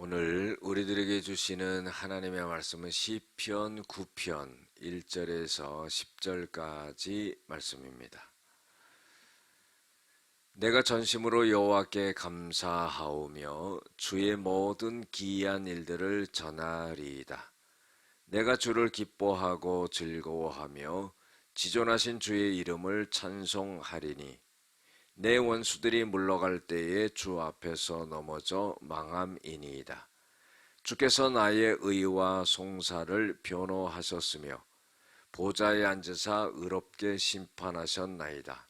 오늘 우리들에게 주시는 하나님의 말씀은 시편 9편 1절에서 10절까지 말씀입니다. 내가 전심으로 여호와께 감사하오며 주의 모든 기이한 일들을 전하리이다. 내가 주를 기뻐하고 즐거워하며 지존하신 주의 이름을 찬송하리니 내 원수들이 물러갈 때에 주 앞에서 넘어져 망함이니이다. 주께서 나의 의와 송사를 변호하셨으며 보좌에 앉으사 의롭게 심판하셨나이다.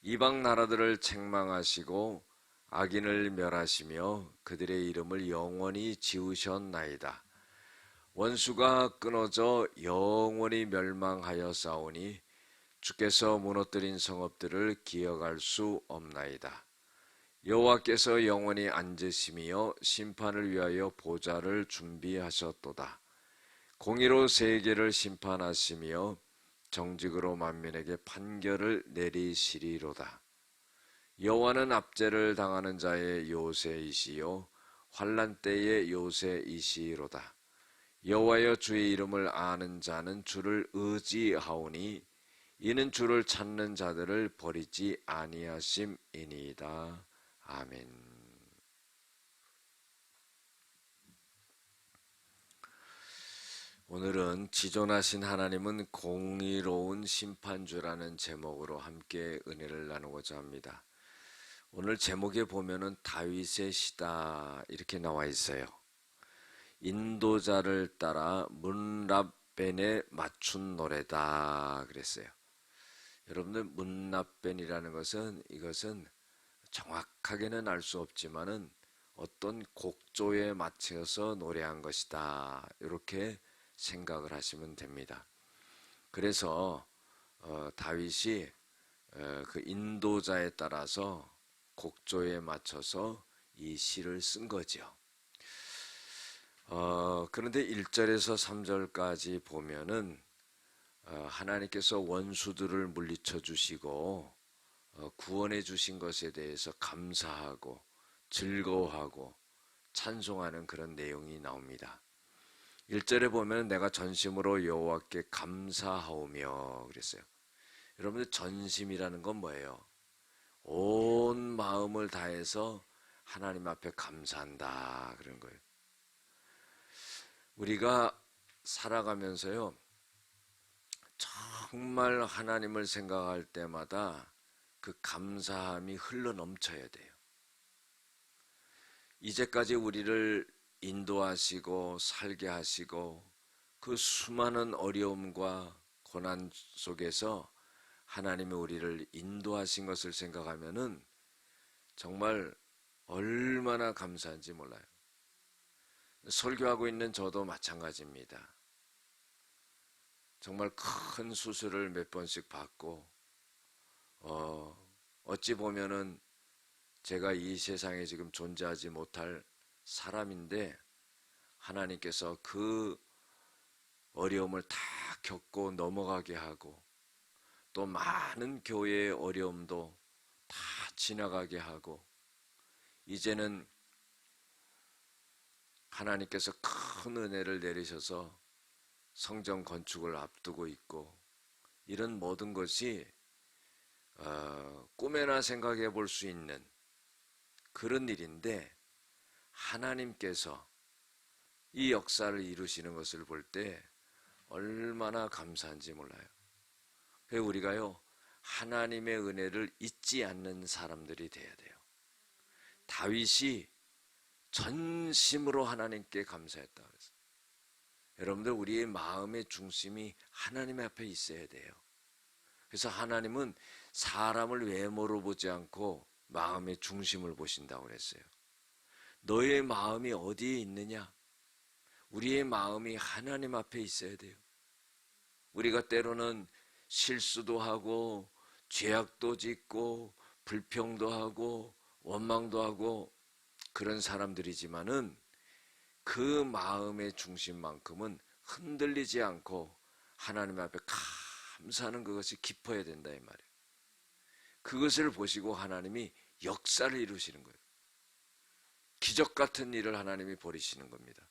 이방 나라들을 책망하시고 악인을 멸하시며 그들의 이름을 영원히 지우셨나이다. 원수가 끊어져 영원히 멸망하여 싸우니 주께서 무너뜨린 성읍들을 기억할 수 없나이다. 여호와께서 영원히 앉으시며 심판을 위하여 보좌를 준비하셨도다. 공의로 세계를 심판하시며 정직으로 만민에게 판결을 내리시리로다. 여호와는 압제를 당하는 자의 요새이시요 환난 때의 요새이시로다. 여호와여 주의 이름을 아는 자는 주를 의지하오니 이는 주를 찾는 자들을 버리지 아니하심이니이다. 아멘. 오늘은 지존하신 하나님은 공의로운 심판주라는 제목으로 함께 은혜를 나누고자 합니다. 오늘 제목에 보면은 다윗의 시다 이렇게 나와 있어요. 인도자를 따라 문랍벤에 맞춘 노래다 그랬어요. 여러분들 문납벤이라는 것은 이것은 정확하게는 알 수 없지만은 어떤 곡조에 맞춰서 노래한 것이다 이렇게 생각을 하시면 됩니다. 그래서 다윗이 그 인도자에 따라서 곡조에 맞춰서 이 시를 쓴 거죠. 그런데 1절에서 3절까지 보면은 하나님께서 원수들을 물리쳐 주시고 구원해 주신 것에 대해서 감사하고 즐거워하고 찬송하는 그런 내용이 나옵니다. 1절에 보면 내가 전심으로 여호와께 감사하오며 그랬어요. 여러분들 전심이라는 건 뭐예요? 온 마음을 다해서 하나님 앞에 감사한다 그런 거예요. 우리가 살아가면서요 정말 하나님을 생각할 때마다 그 감사함이 흘러 넘쳐야 돼요. 이제까지 우리를 인도하시고 살게 하시고 그 수많은 어려움과 고난 속에서 하나님이 우리를 인도하신 것을 생각하면은 정말 얼마나 감사한지 몰라요. 설교하고 있는 저도 마찬가지입니다. 정말 큰 수술을 몇 번씩 받고 어찌 보면은 제가 이 세상에 지금 존재하지 못할 사람인데 하나님께서 그 어려움을 다 겪고 넘어가게 하고 또 많은 교회의 어려움도 다 지나가게 하고 이제는 하나님께서 큰 은혜를 내리셔서 성전 건축을 앞두고 있고 이런 모든 것이 꿈에나 생각해 볼 수 있는 그런 일인데 하나님께서 이 역사를 이루시는 것을 볼 때 얼마나 감사한지 몰라요. 그래서 우리가요 하나님의 은혜를 잊지 않는 사람들이 돼야 돼요. 다윗이 전심으로 하나님께 감사했다 그랬어요. 여러분들 우리의 마음의 중심이 하나님 앞에 있어야 돼요. 그래서 하나님은 사람을 외모로 보지 않고 마음의 중심을 보신다고 그랬어요. 너의 마음이 어디에 있느냐? 우리의 마음이 하나님 앞에 있어야 돼요. 우리가 때로는 실수도 하고 죄악도 짓고 불평도 하고 원망도 하고 그런 사람들이지만은 그 마음의 중심만큼은 흔들리지 않고 하나님 앞에 감사하는 그것이 깊어야 된다 이 말이에요. 그것을 보시고 하나님이 역사를 이루시는 거예요. 기적 같은 일을 하나님이 벌이시는 겁니다.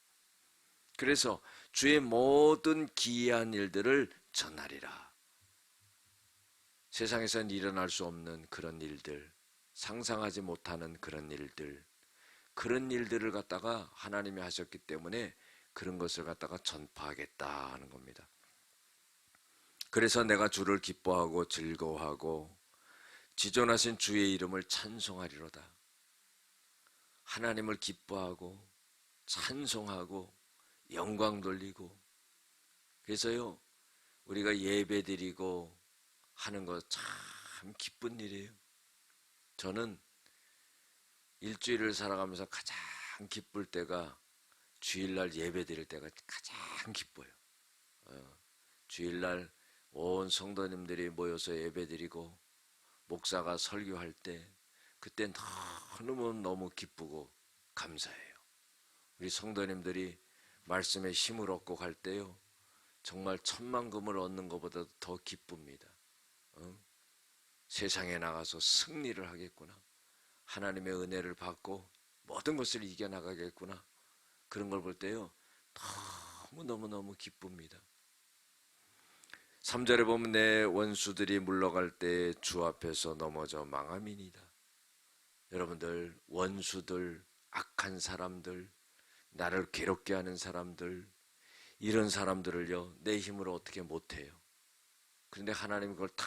그래서 주의 모든 기이한 일들을 전하리라. 세상에선 일어날 수 없는 그런 일들, 상상하지 못하는 그런 일들을 갖다가 하나님이 하셨기 때문에 그런 것을 갖다가 전파하겠다 하는 겁니다. 그래서 내가 주를 기뻐하고 즐거워하고 지존하신 주의 이름을 찬송하리로다. 하나님을 기뻐하고 찬송하고 영광 돌리고, 그래서요 우리가 예배드리고 하는 거 참 기쁜 일이에요. 저는 일주일을 살아가면서 가장 기쁠 때가 주일날 예배드릴 때가 가장 기뻐요. 주일날 온 성도님들이 모여서 예배드리고 목사가 설교할 때 그때 너무 기쁘고 감사해요. 우리 성도님들이 말씀에 힘을 얻고 갈 때요 정말 천만금을 얻는 것보다 더 기쁩니다. 세상에 나가서 승리를 하겠구나, 하나님의 은혜를 받고 모든 것을 이겨나가겠구나, 그런 걸 볼 때요 너무너무 기쁩니다. 3절에 보면 내 원수들이 물러갈 때 주 앞에서 넘어져 망함이니이다. 여러분들, 원수들, 악한 사람들, 나를 괴롭게 하는 사람들, 이런 사람들을요 내 힘으로 어떻게 못해요. 그런데 하나님이 그걸 다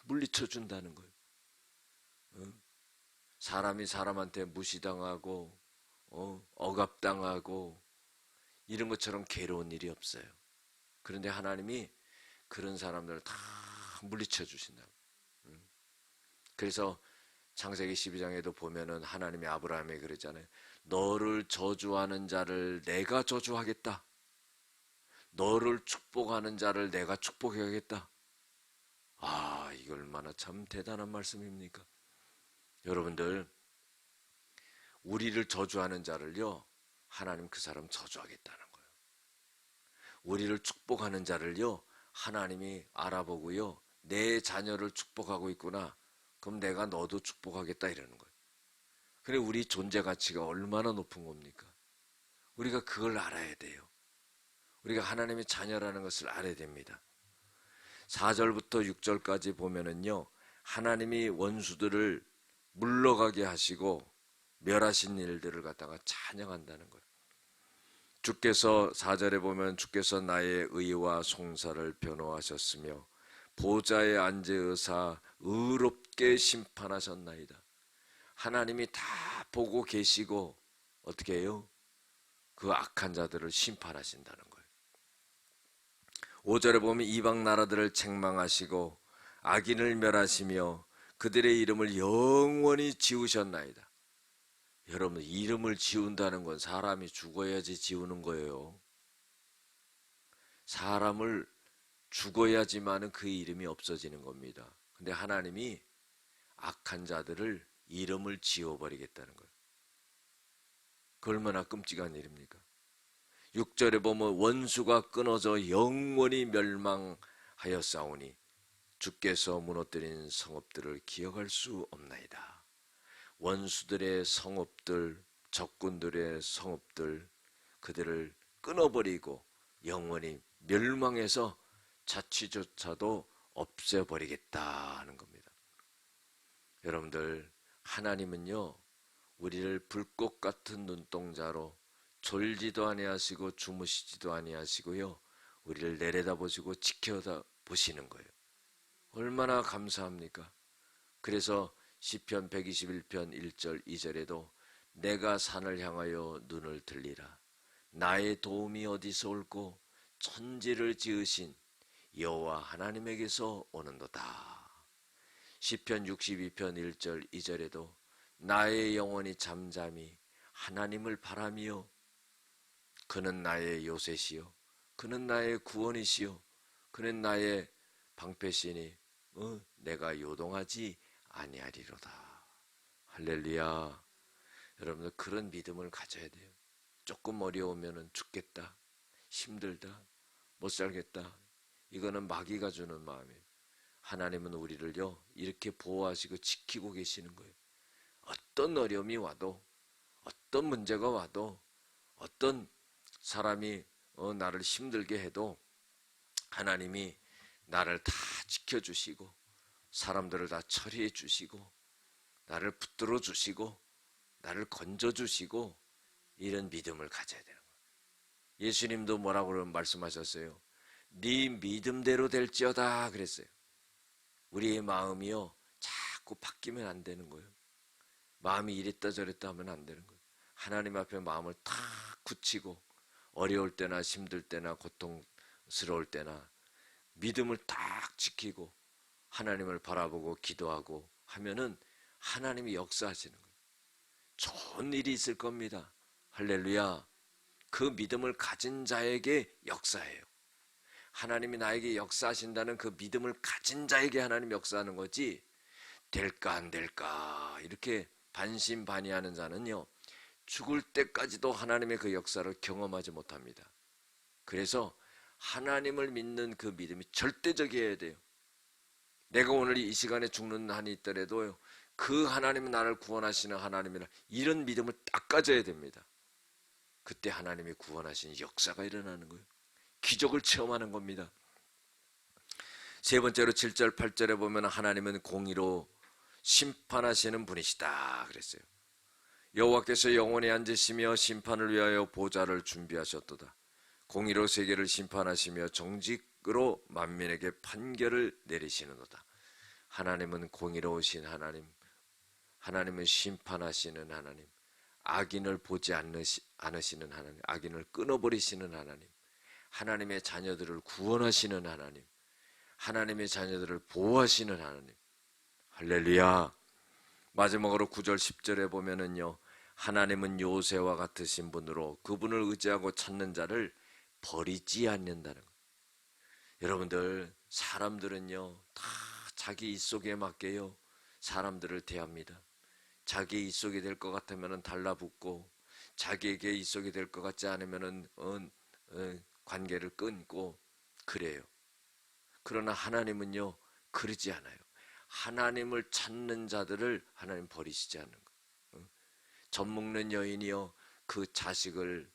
물리쳐 준다는 거예요. 사람이 사람한테 무시당하고 억압당하고 이런 것처럼 괴로운 일이 없어요. 그런데 하나님이 그런 사람들을 다 물리쳐 주신다. 그래서 창세기 12장에도 보면은 하나님이 아브라함에게 그러잖아요. 너를 저주하는 자를 내가 저주하겠다. 너를 축복하는 자를 내가 축복하겠다. 아, 이거 얼마나 참 대단한 말씀입니까? 여러분들, 우리를 저주하는 자를요 하나님 그 사람 저주하겠다는 거예요. 우리를 축복하는 자를요 하나님이 알아보고요 내 자녀를 축복하고 있구나, 그럼 내가 너도 축복하겠다 이러는 거예요. 그래, 우리 존재 가치가 얼마나 높은 겁니까? 우리가 그걸 알아야 돼요. 우리가 하나님의 자녀라는 것을 알아야 됩니다. 4절부터 6절까지 보면은요 하나님이 원수들을 물러가게 하시고 멸하신 일들을 갖다가 찬양한다는 거예요. 주께서 4절에 보면 주께서 나의 의와 송사를 변호하셨으며 보좌에 앉으사 의롭게 심판하셨나이다. 하나님이 다 보고 계시고 어떻게 해요? 그 악한 자들을 심판하신다는 거예요. 5절에 보면 이방 나라들을 책망하시고 악인을 멸하시며 그들의 이름을 영원히 지우셨나이다. 여러분, 이름을 지운다는 건 사람이 죽어야지 지우는 거예요. 사람을 죽어야지만은 그 이름이 없어지는 겁니다. 근데 하나님이 악한 자들을 이름을 지워버리겠다는 거예요. 그 얼마나 끔찍한 일입니까? 6절에 보면 원수가 끊어져 영원히 멸망하였사오니 주께서 무너뜨린 성읍들을 기억할 수 없나이다. 원수들의 성읍들, 적군들의 성읍들, 그들을 끊어버리고 영원히 멸망해서 자취조차도 없애버리겠다 하는 겁니다. 여러분들, 하나님은요 우리를 불꽃 같은 눈동자로 졸지도 아니하시고 주무시지도 아니하시고요 우리를 내려다보시고 지켜다보시는 거예요. 얼마나 감사합니까? 그래서 시편 121편 1절 2절에도 내가 산을 향하여 눈을 들리라. 나의 도움이 어디서 올꼬? 천지를 지으신 여호와 하나님에게서 오는도다. 시편 62편 1절 2절에도 나의 영혼이 잠잠히 하나님을 바라며 그는 나의 요새시요 그는 나의 구원이시요 그는 나의 방패시니 내가 요동하지 아니하리로다. 할렐루야. 여러분들, 그런 믿음을 가져야 돼요. 조금 어려우면 죽겠다, 힘들다, 못 살겠다, 이거는 마귀가 주는 마음이에요. 하나님은 우리를요 이렇게 보호하시고 지키고 계시는 거예요. 어떤 어려움이 와도, 어떤 문제가 와도 어떤 사람이 나를 힘들게 해도 하나님이 나를 다 지켜주시고 사람들을 다 처리해 주시고 나를 붙들어 주시고 나를 건져 주시고 이런 믿음을 가져야 되는 거예요. 예수님도 뭐라고 말씀하셨어요? 네 믿음대로 될지어다 그랬어요. 우리의 마음이요 자꾸 바뀌면 안 되는 거예요. 마음이 이랬다 저랬다 하면 안 되는 거예요. 하나님 앞에 마음을 탁 굳히고 어려울 때나 힘들 때나 고통스러울 때나 믿음을 딱 지키고 하나님을 바라보고 기도하고 하면은 하나님이 역사하시는 거예요. 좋은 일이 있을 겁니다. 할렐루야. 그 믿음을 가진 자에게 역사해요. 하나님이 나에게 역사하신다는 그 믿음을 가진 자에게 하나님 역사하는 거지, 될까 안 될까 이렇게 반신반의하는 자는요 죽을 때까지도 하나님의 그 역사를 경험하지 못합니다. 그래서 하나님을 믿는 그 믿음이 절대적이어야 돼요. 내가 오늘 이 시간에 죽는 한이 있더라도 그 하나님은 나를 구원하시는 하나님이라 이런 믿음을 딱 가져야 됩니다. 그때 하나님이 구원하시는 역사가 일어나는 거예요. 기적을 체험하는 겁니다. 세 번째로 7절 8절에 보면 하나님은 공의로 심판하시는 분이시다 그랬어요. 여호와께서 영원히 앉으시며 심판을 위하여 보좌를 준비하셨도다. 공의로 세계를 심판하시며 정직으로 만민에게 판결을 내리시는도다. 하나님은 공의로우신 하나님, 하나님은 심판하시는 하나님, 악인을 보지 않으시는 하나님, 악인을 끊어버리시는 하나님, 하나님의 자녀들을 구원하시는 하나님, 하나님의 자녀들을 보호하시는 하나님. 할렐루야. 마지막으로 9절 10절에 보면은요 하나님은 요새와 같으신 분으로 그분을 의지하고 찾는 자를 버리지 않는다는 거예요. 여러분들 사람들은요 다 자기 입속에 맞게요 사람들을 대합니다. 자기 입속이 될 것 같으면 달라붙고 자기에게 입속이 될 것 같지 않으면 관계를 끊고 그래요. 그러나 하나님은요 그러지 않아요. 하나님을 찾는 자들을 하나님 버리시지 않는 거예요. 젖 먹는 여인이요 그 자식을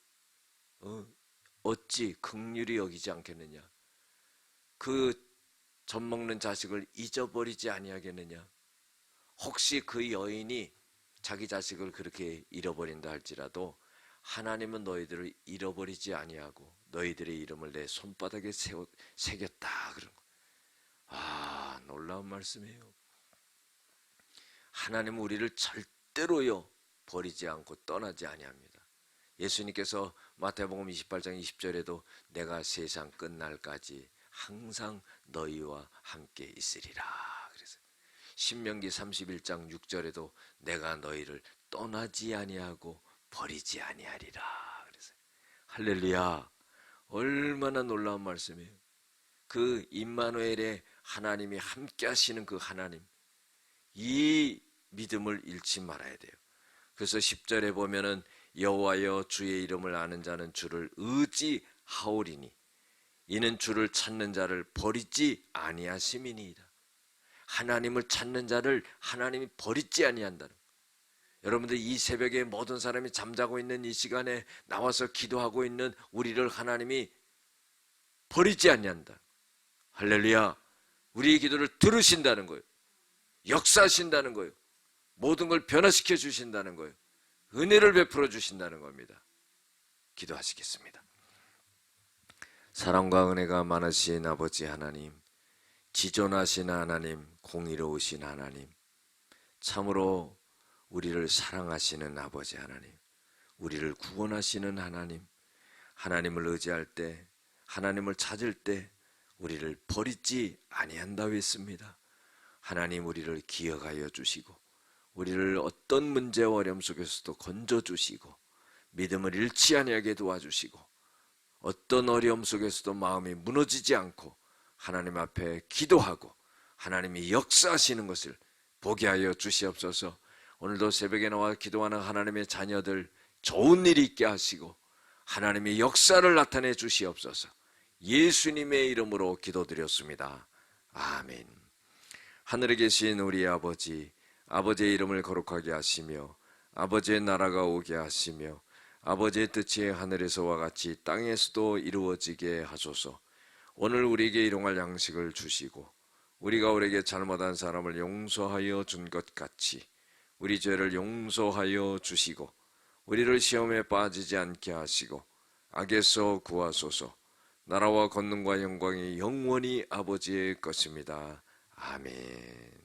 어찌 긍휼히 여기지 않겠느냐. 그 젖 먹는 자식을 잊어버리지 아니하겠느냐. 혹시 그 여인이 자기 자식을 그렇게 잃어버린다 할지라도 하나님은 너희들을 잃어버리지 아니하고 너희들의 이름을 내 손바닥에 새겼다 그런 거. 아, 놀라운 말씀이에요. 하나님은 우리를 절대로요 버리지 않고 떠나지 아니합니다. 예수님께서 마태복음 28장 20절에도 내가 세상 끝날까지 항상 너희와 함께 있으리라 그래서 신명기 31장 6절에도 내가 너희를 떠나지 아니하고 버리지 아니하리라 그래서 할렐루야. 얼마나 놀라운 말씀이에요. 그 임마누엘의 하나님이 함께 하시는 그 하나님, 이 믿음을 잃지 말아야 돼요. 그래서 10절에 보면은 여호와여 주의 이름을 아는 자는 주를 의지하오리니 이는 주를 찾는 자를 버리지 아니하심이니이다. 하나님을 찾는 자를 하나님이 버리지 아니한다는 거예요. 여러분들 이 새벽에 모든 사람이 잠자고 있는 이 시간에 나와서 기도하고 있는 우리를 하나님이 버리지 아니한다. 할렐루야. 우리의 기도를 들으신다는 거예요. 역사하신다는 거예요. 모든 걸 변화시켜 주신다는 거예요. 은혜를 베풀어 주신다는 겁니다. 기도하시겠습니다. 사랑과 은혜가 많으신 아버지 하나님, 지존하신 하나님, 공의로우신 하나님, 참으로 우리를 사랑하시는 아버지 하나님, 우리를 구원하시는 하나님, 하나님을 의지할 때, 하나님을 찾을 때 우리를 버리지 아니한다고 했습니다. 하나님 우리를 기억하여 주시고 우리를 어떤 문제와 어려움 속에서도 건져주시고 믿음을 잃지 아니하게 도와주시고 어떤 어려움 속에서도 마음이 무너지지 않고 하나님 앞에 기도하고 하나님이 역사하시는 것을 보게 하여 주시옵소서. 오늘도 새벽에 나와 기도하는 하나님의 자녀들 좋은 일이 있게 하시고 하나님의 역사를 나타내 주시옵소서. 예수님의 이름으로 기도드렸습니다. 아멘. 하늘에 계신 우리 아버지, 아버지의 이름을 거룩하게 하시며 아버지의 나라가 오게 하시며 아버지의 뜻이 하늘에서와 같이 땅에서도 이루어지게 하소서. 오늘 우리에게 일용할 양식을 주시고 우리가 우리에게 잘못한 사람을 용서하여 준 것 같이 우리 죄를 용서하여 주시고 우리를 시험에 빠지지 않게 하시고 악에서 구하소서. 나라와 권능과 영광이 영원히 아버지의 것입니다. 아멘.